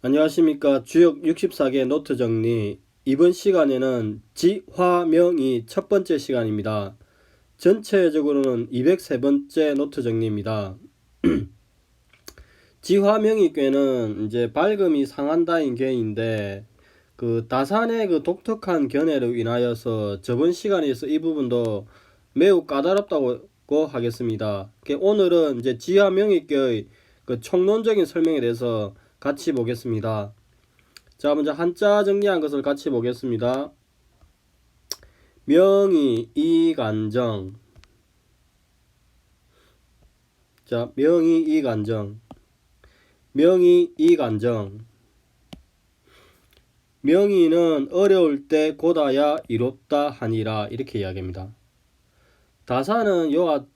안녕하십니까. 주역 64개 노트 정리. 이번 시간에는 지화명이 첫 번째 시간입니다. 전체적으로는 203번째 노트 정리입니다. 지화명이 꾀는 이제 밝음이 상한다인 꾀인데 그 다산의 그 독특한 견해로 인하여서 저번 시간에서 이 부분도 매우 까다롭다고 하겠습니다. 오늘은 이제 지화명이 꾀의 그 총론적인 설명에 대해서 같이 보겠습니다. 자, 먼저 한자 정리한 것을 같이 보겠습니다. 명의 이간정. 자, 명의 이간정. 명의 이간정. 명의는 어려울 때 고다야 이롭다 하니라 이렇게 이야기합니다. 다사는 요와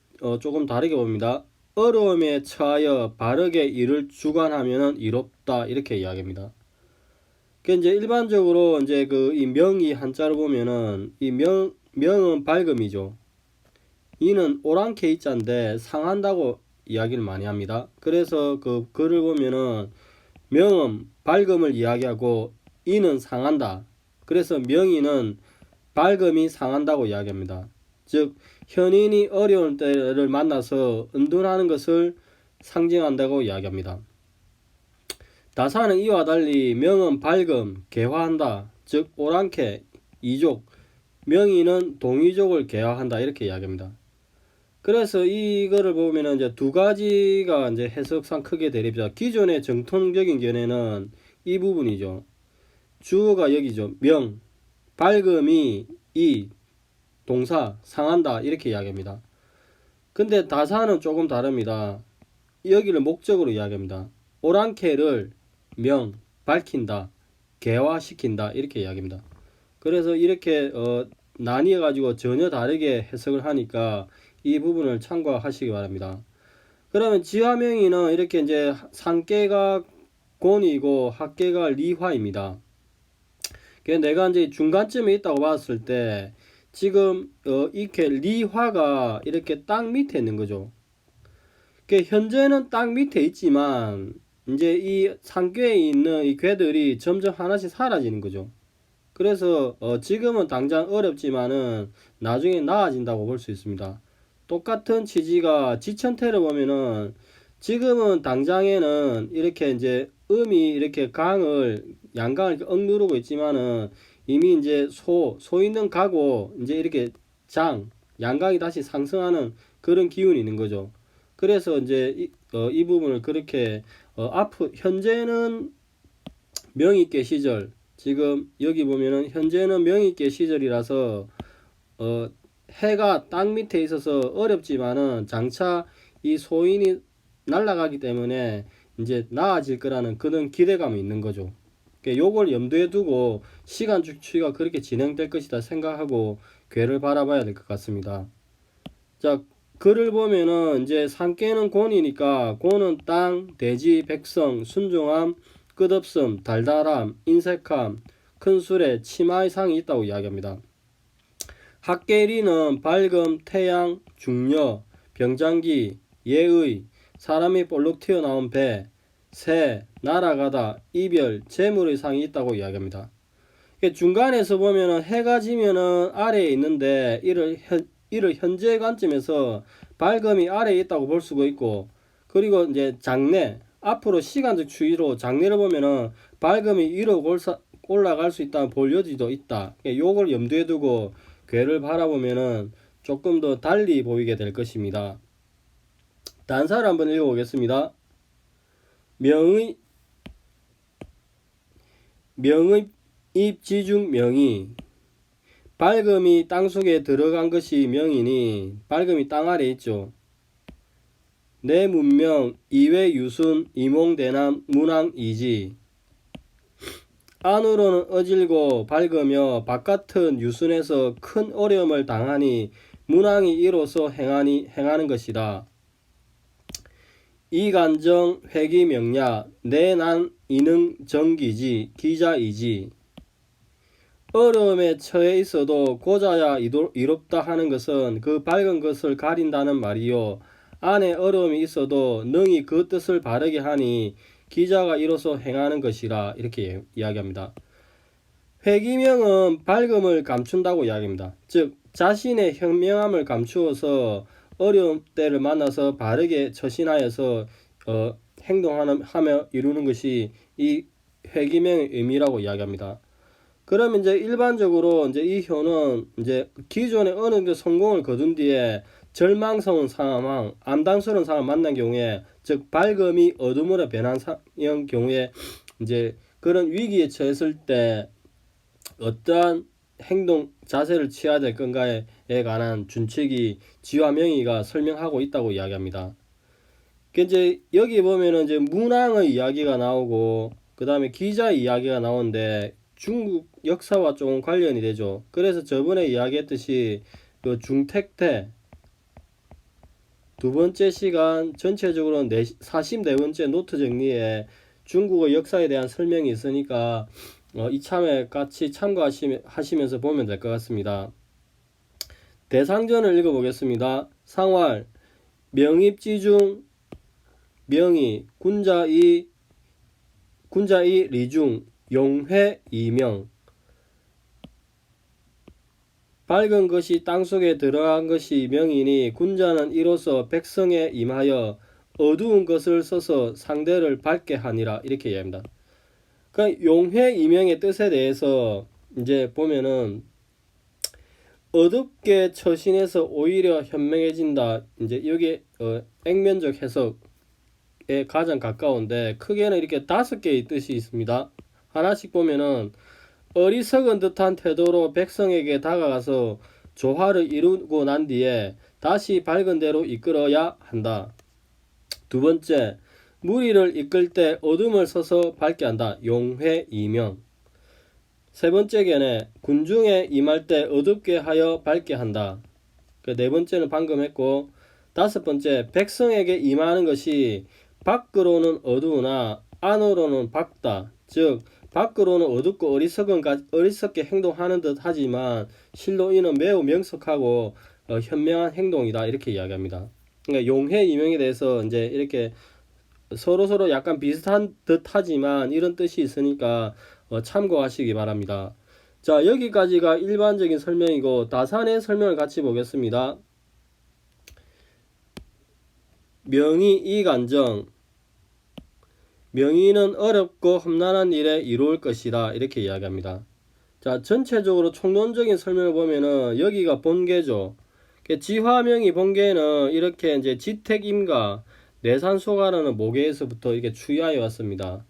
조금 다르게 봅니다. 어려움에 처하여 바르게 일을 주관하면 이롭다 이렇게 이야기합니다. 이제 일반적으로 이제 그 이 명이 한자로 보면은 이 명은 밝음이죠. 이는 오랑캐 이자인데 상한다고 이야기를 많이 합니다. 그래서 그 글을 보면은 명은 밝음을 이야기하고 이는 상한다. 그래서 명의는 밝음이 상한다고 이야기합니다. 즉 현인이 어려운 때를 만나서 은둔하는 것을 상징한다고 이야기합니다. 다사는 이와 달리 명은 밝음, 개화한다. 즉 오랑캐, 이족, 명의는 동이족을 개화한다 이렇게 이야기합니다. 그래서 이거를 보면은 이제 두 가지가 이제 해석상 크게 대립니다. 기존의 정통적인 견해는 이 부분이죠. 주어가 여기죠. 명, 밝음이 이 동사 상한다 이렇게 이야기합니다. 근데 다사는 조금 다릅니다. 여기를 목적으로 이야기합니다. 오랑캐를 명, 밝힌다, 개화시킨다 이렇게 이야기합니다. 그래서 이렇게 나뉘어 가지고 전혀 다르게 해석을 하니까 이 부분을 참고하시기 바랍니다. 그러면 지화명의는 이렇게 이제 상계가 곤이고 학계가 리화입니다. 내가 이제 중간쯤에 있다고 봤을 때 지금 이렇게 리화가 이렇게 땅 밑에 있는 거죠. 현재는 땅 밑에 있지만 이제 이 상궤에 있는 이 괴들이 점점 하나씩 사라지는 거죠. 그래서 지금은 당장 어렵지만은 나중에 나아진다고 볼 수 있습니다. 똑같은 취지가 지천태를 보면은 지금은 당장에는 이렇게 이제 음이 이렇게 강을 양강을 이렇게 억누르고 있지만은 이미 이제 소 있는 가고 이제 이렇게 양강이 다시 상승하는 그런 기운이 있는 거죠. 그래서 이제 이 부분을 그렇게 현재는 명의계 시절, 지금 여기 보면은 현재는 명의계 시절이라서 해가 땅 밑에 있어서 어렵지만은 장차 이 소인이 날아가기 때문에 이제 나아질 거라는 그런 기대감이 있는 거죠. 요걸 염두에 두고 시간 추이가 그렇게 진행될 것이다 생각하고 괴를 바라봐야 될 것 같습니다. 자, 글을 보면은 이제 상계는 곤이니까 곤은 땅, 대지, 백성, 순종함, 끝없음, 달달함, 인색함, 큰 술에 치마의 상이 있다고 이야기합니다. 학계리는 밝음, 태양, 중녀, 병장기, 예의, 사람이 볼록 튀어나온 배, 새, 날아가다, 이별, 재물의 상이 있다고 이야기합니다. 중간에서 보면은 해가 지면은 아래에 있는데 이를 현재 관점에서 밝음이 아래에 있다고 볼 수가 있고, 그리고 이제 장래 앞으로 시간적 추이로 장래를 보면은 밝음이 위로 올라갈 수 있다는 볼 여지도 있다. 요걸 염두에 두고 괴를 바라보면은 조금 더 달리 보이게 될 것입니다. 단사를 한번 읽어보겠습니다. 명의 입지중 명의, 밝음이 땅속에 들어간 것이 명이니 밝음이 땅 아래 있죠. 내 문명 이외 유순 이몽대남 문왕이지. 안으로는 어질고 밝으며 바깥은 유순에서 큰 어려움을 당하니 문왕이 이로써 행하는 것이다. 이간정 회기명야 내난 이능 정기지 기자이지. 어려움에 처해 있어도 고자야 이롭다 하는 것은 그 밝은 것을 가린다는 말이요. 안에 어려움이 있어도 능히 그 뜻을 바르게 하니 기자가 이로써 행하는 것이라 이렇게 이야기합니다. 회기명은 밝음을 감춘다고 이야기합니다. 즉 자신의 현명함을 감추어서 어려운 때를 만나서 바르게 처신하여서 행동하며 이루는 것이 이 회기명의 의미라고 이야기합니다. 그러면 이제 일반적으로 이제 이 효는 이제 기존에 어느 정도 성공을 거둔 뒤에 절망스러운 상황, 암담스러운 상황을 만난 경우에, 즉 밝음이 어둠으로 변한 경우에 이제 그런 위기에 처했을 때 어떠한 행동 자세를 취해야 될 건가에 관한 준칙이 지와 명의가 설명하고 있다고 이야기합니다. 이제 여기 보면은 이제 문왕의 이야기가 나오고 그 다음에 기자의 이야기가 나오는데 중국 역사와 조금 관련이 되죠. 그래서 저번에 이야기했듯이 그 중택태 두 번째 시간 전체적으로 44번째 노트 정리에 중국의 역사에 대한 설명이 있으니까 이참에 같이 참고하시면서 보면 될 것 같습니다. 대상전을 읽어보겠습니다. 상활 명입지중 명의 군자이 리중 용회 이명 밝은 것이 땅속에 들어간 것이 명이니 군자는 이로써 백성에 임하여 어두운 것을 써서 상대를 밝게 하니라 이렇게 이야기합니다. 그러니까 용회 이명의 뜻에 대해서 이제 보면은 어둡게 처신해서 오히려 현명해진다. 이제 여기 액면적 해석에 가장 가까운데 크게는 이렇게 5개의 뜻이 있습니다. 하나씩 보면은 어리석은 듯한 태도로 백성에게 다가가서 조화를 이루고 난 뒤에 다시 밝은 대로 이끌어야 한다. 두 번째, 무리를 이끌 때 어둠을 써서 밝게 한다. 용회 이명. 세 번째 견해, 군중에 임할 때 어둡게 하여 밝게 한다. 네 번째는 방금 했고, 다섯 번째, 백성에게 임하는 것이 밖으로는 어두우나 안으로는 밝다. 즉 밖으로는 어둡고 어리석게 행동하는 듯 하지만 실로 이는 매우 명석하고 현명한 행동이다 이렇게 이야기합니다. 그러니까 용회 이명에 대해서 이제 이렇게 서로 약간 비슷한 듯 하지만 이런 뜻이 있으니까 참고하시기 바랍니다. 자, 여기까지가 일반적인 설명이고 다산의 설명을 같이 보겠습니다. 명의 이간정 명의는 어렵고 험난한 일에 이루을 것이다 이렇게 이야기합니다. 자, 전체적으로 총론적인 설명을 보면은 여기가 본계죠. 지화명의 본계는 이렇게 이제 지택임과 내산소가라는 모계에서부터 이렇게 추이하여 왔습니다.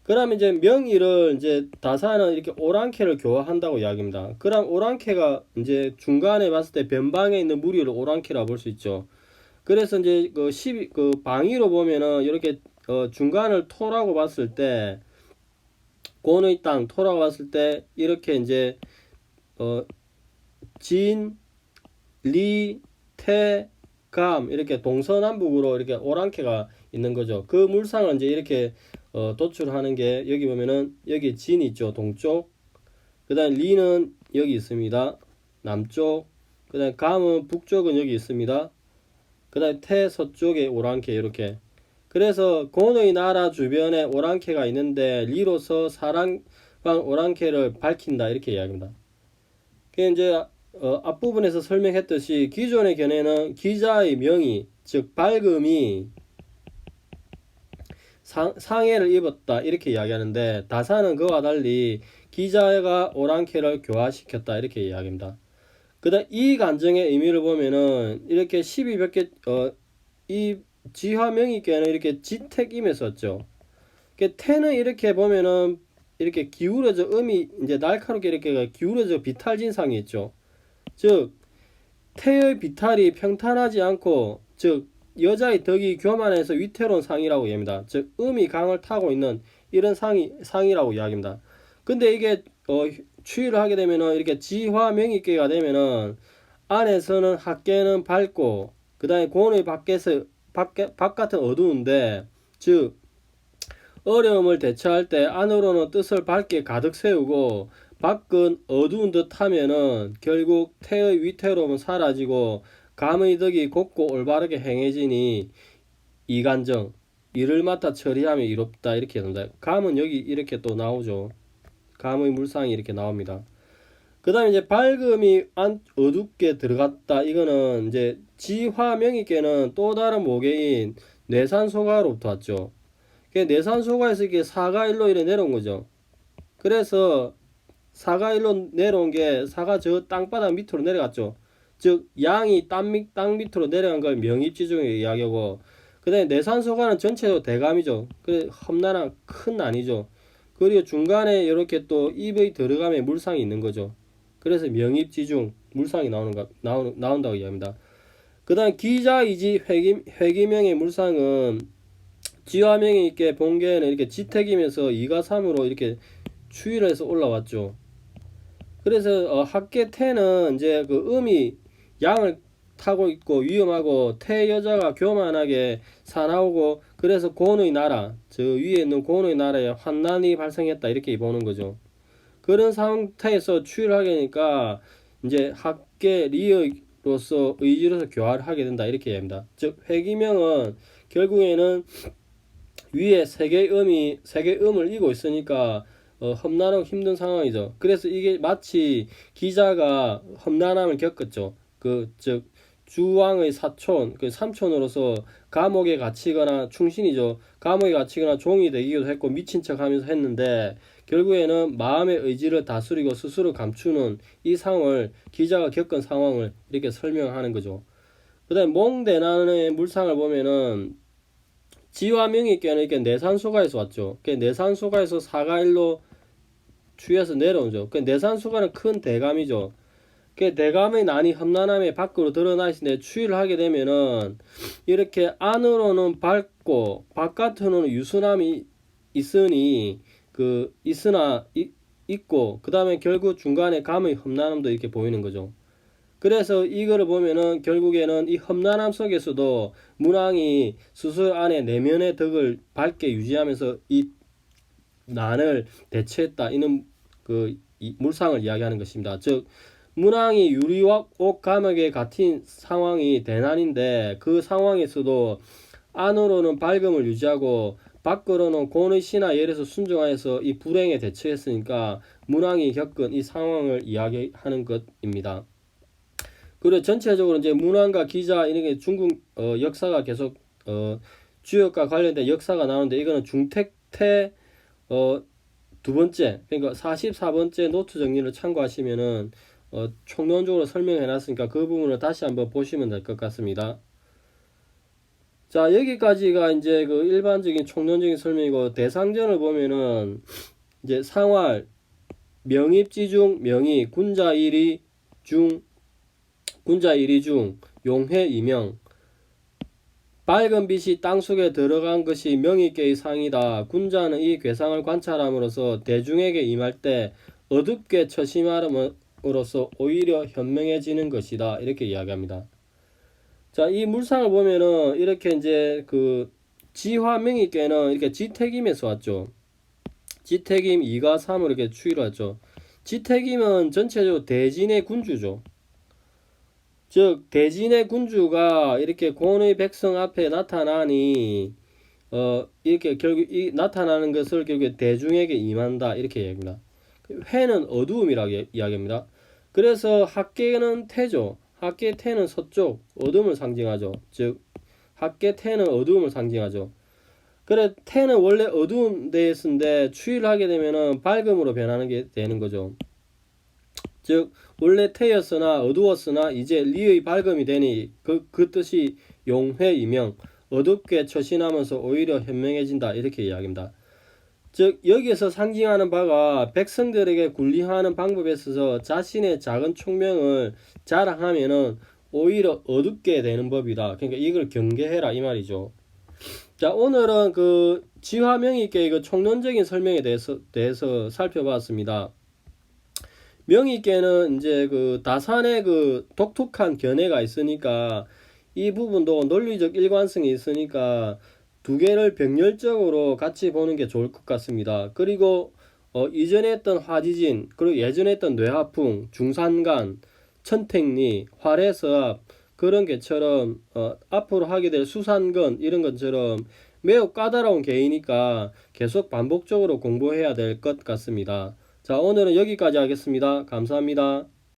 그러면 이제 명의를 이제 다산은 이렇게 오랑캐를 교화한다고 이야기합니다. 그럼 오랑캐가 이제 중간에 봤을 때 변방에 있는 무리를 오랑캐라 볼 수 있죠. 그래서 이제 그 방위로 보면은 이렇게 중간을 토라고 봤을 때 곤의 땅 토라고 봤을 때 이렇게 이제 진, 리, 태, 감 이렇게 동서남북으로 이렇게 오랑캐가 있는 거죠. 그 물상을 이제 이렇게 도출하는 게 여기 보면은 여기 진이 있죠. 동쪽. 그다음 리는 여기 있습니다. 남쪽. 그다음 감은 북쪽은 여기 있습니다. 그다음 태 서쪽에 오랑캐 이렇게. 그래서 곤의 나라 주변에 오랑캐가 있는데 리로서 사랑방 오랑캐를 밝힌다 이렇게 이야기합니다. 그 이제 앞부분에서 설명했듯이 기존의 견해는 기자의 명의 즉 밝음이 상해를 입었다 이렇게 이야기하는데 다산은 그와 달리 기자가 오랑캐를 교화시켰다 이렇게 이야기합니다. 그 다음 이 간정의 의미를 보면은 이렇게 12몇 이 지화명의께는 이렇게 지택임에 썼죠. 태는 이렇게 보면은 이렇게 기울어져 음이 이제 날카롭게 이렇게 기울어져 비탈진상이 있죠. 즉 태의 비탈이 평탄하지 않고 즉 여자의 덕이 교만해서 위태로운 상이라고 이야기합니다. 즉 음이 강을 타고 있는 이런 상이라고 이야기합니다. 근데 이게 추이를 하게 되면은 이렇게 지화명의계가 되면은 안에서는 학계는 밝고 그 다음에 곤의 바깥은 어두운데 즉 어려움을 대처할 때 안으로는 뜻을 밝게 가득 세우고 밖은 어두운 듯 하면은 결국 태의 위태로움은 사라지고 감의 덕이 곱고 올바르게 행해지니 이간정 일을 맡아 처리하며 이롭다 이렇게 된다. 감은 여기 이렇게 또 나오죠. 감의 물상이 이렇게 나옵니다. 그 다음에 이제 밝음이 어둡게 들어갔다. 이거는 이제 지화명의계는 또 다른 모계인 뇌산소가로부터 왔죠. 뇌산소가에서 이게 사가일로 이래 내려온 거죠. 그래서 사가일로 내려온 게 사가 저 땅바닥 밑으로 내려갔죠. 즉 양이 땅 밑으로 내려간 걸 명입지중의 이야기하고, 그 다음에 뇌산소가는 전체적으로 대감이죠. 그래 험난한 큰 난이죠. 그리고 중간에 이렇게 또 입의 들어감에 물상이 있는 거죠. 그래서 명입지중 물상이 나온다고 이야기합니다. 그 다음 기자이지 회기명의 물상은 지화명이 있게 본계에는 이렇게 지택이면서 2가 3으로 이렇게 추이를 해서 올라왔죠. 그래서 학계 태는 이제 그 음이 양을 타고 있고 위험하고 태 여자가 교만하게 사나우고, 그래서 고운의 나라, 저 위에 있는 고운의 나라에 환난이 발생했다 이렇게 보는 거죠. 그런 상태에서 추이를 하게 되니까 이제 학계 리의로서 의지로서 교화를 하게 된다 이렇게 이야기합니다. 즉 회기명은 결국에는 위에 세 개의 음을 이고 있으니까 험난하고 힘든 상황이죠. 그래서 이게 마치 기자가 험난함을 겪었죠. 즉 주왕의 사촌, 그 삼촌으로서 감옥에 갇히거나 충신이죠. 감옥에 갇히거나 종이 되기도 했고 미친 척하면서 했는데, 결국에는 마음의 의지를 다스리고 스스로 감추는 이 상황을, 기자가 겪은 상황을 이렇게 설명하는 거죠. 그 다음에 몽대나의 물상을 보면은 지화명의께는 이렇게 내산소가에서 왔죠. 내산소가에서 사가일로 추에서 내려오죠. 내산소가는 큰 대감이죠. 대감의 난이 험난함에 밖으로 드러나 있는데 추이를 하게 되면은 이렇게 안으로는 밝고 바깥으로는 유순함이 있으니 있고, 그 다음에 결국 중간에 감의 험난함도 이렇게 보이는 거죠. 그래서 이거를 보면은 결국에는 이 험난함 속에서도 문왕이 스스로 안에 내면의 덕을 밝게 유지하면서 이 난을 대처했다. 이는 이 물상을 이야기하는 것입니다. 즉 문왕이 유리와 옥 감옥에 갇힌 상황이 대난인데, 그 상황에서도 안으로는 밝음을 유지하고 밖으로는 고의 신하 예에서 순종하여서 이 불행에 대처했으니까 문왕이 겪은 이 상황을 이야기하는 것입니다. 그리고 전체적으로 이제 문왕과 기자 이런 게 중국 역사가 계속 주역과 관련된 역사가 나오는데, 이거는 중택태 두 번째, 그러니까 44번째 노트 정리를 참고하시면은 총론적으로 설명해 놨으니까 그 부분을 다시 한번 보시면 될 것 같습니다. 자, 여기까지가 이제 그 일반적인 총론적인 설명이고, 대상전을 보면은 이제 상활, 명입지중, 명의, 군자일이 중, 용해 이명, 밝은 빛이 땅속에 들어간 것이 명의계의 상이다. 군자는 이 괴상을 관찰함으로써 대중에게 임할 때 어둡게 처심함으로써 오히려 현명해지는 것이다. 이렇게 이야기합니다. 자, 이 물상을 보면은 이렇게 이제 그 지화명의계는 이렇게 지택임에서 왔죠. 지택임 2가 3으로 이렇게 추이를 했죠. 지택임은 전체적으로 대진의 군주죠. 즉 대진의 군주가 이렇게 고의 백성 앞에 나타나니 이렇게 결국 나타나는 것을 결국 대중에게 임한다 이렇게 이야기합니다. 회는 어두움이라고 이야기합니다. 그래서 학계는 태죠. 학계 태는 서쪽 어둠을 상징하죠. 즉 학계 태는 어두움을 상징하죠. 그래 태는 원래 어두운 데에 쓰는데 추이를 하게 되면은 밝음으로 변하는 게 되는 거죠. 즉 원래 태였으나 어두웠으나 이제 리의 밝음이 되니 그 뜻이 용회이명, 어둡게 처신하면서 오히려 현명해진다 이렇게 이야기합니다. 즉 여기에서 상징하는 바가 백성들에게 군림하는 방법에 있어서 자신의 작은 총명을 자랑하면은 오히려 어둡게 되는 법이다. 그러니까 이걸 경계해라 이 말이죠. 자, 오늘은 그 지화명의계의 그 총론적인 설명에 대해서 살펴봤습니다. 명의계는 이제 그 다산의 그 독특한 견해가 있으니까 이 부분도 논리적 일관성이 있으니까 두 개를 병렬적으로 같이 보는 게 좋을 것 같습니다. 그리고 이전에 했던 화지진, 그리고 예전에 했던 뇌하풍, 중산간, 천택리, 활해서압 그런 게처럼 앞으로 하게 될 수산건 이런 것처럼 매우 까다로운 개이니까 계속 반복적으로 공부해야 될 것 같습니다. 자, 오늘은 여기까지 하겠습니다. 감사합니다.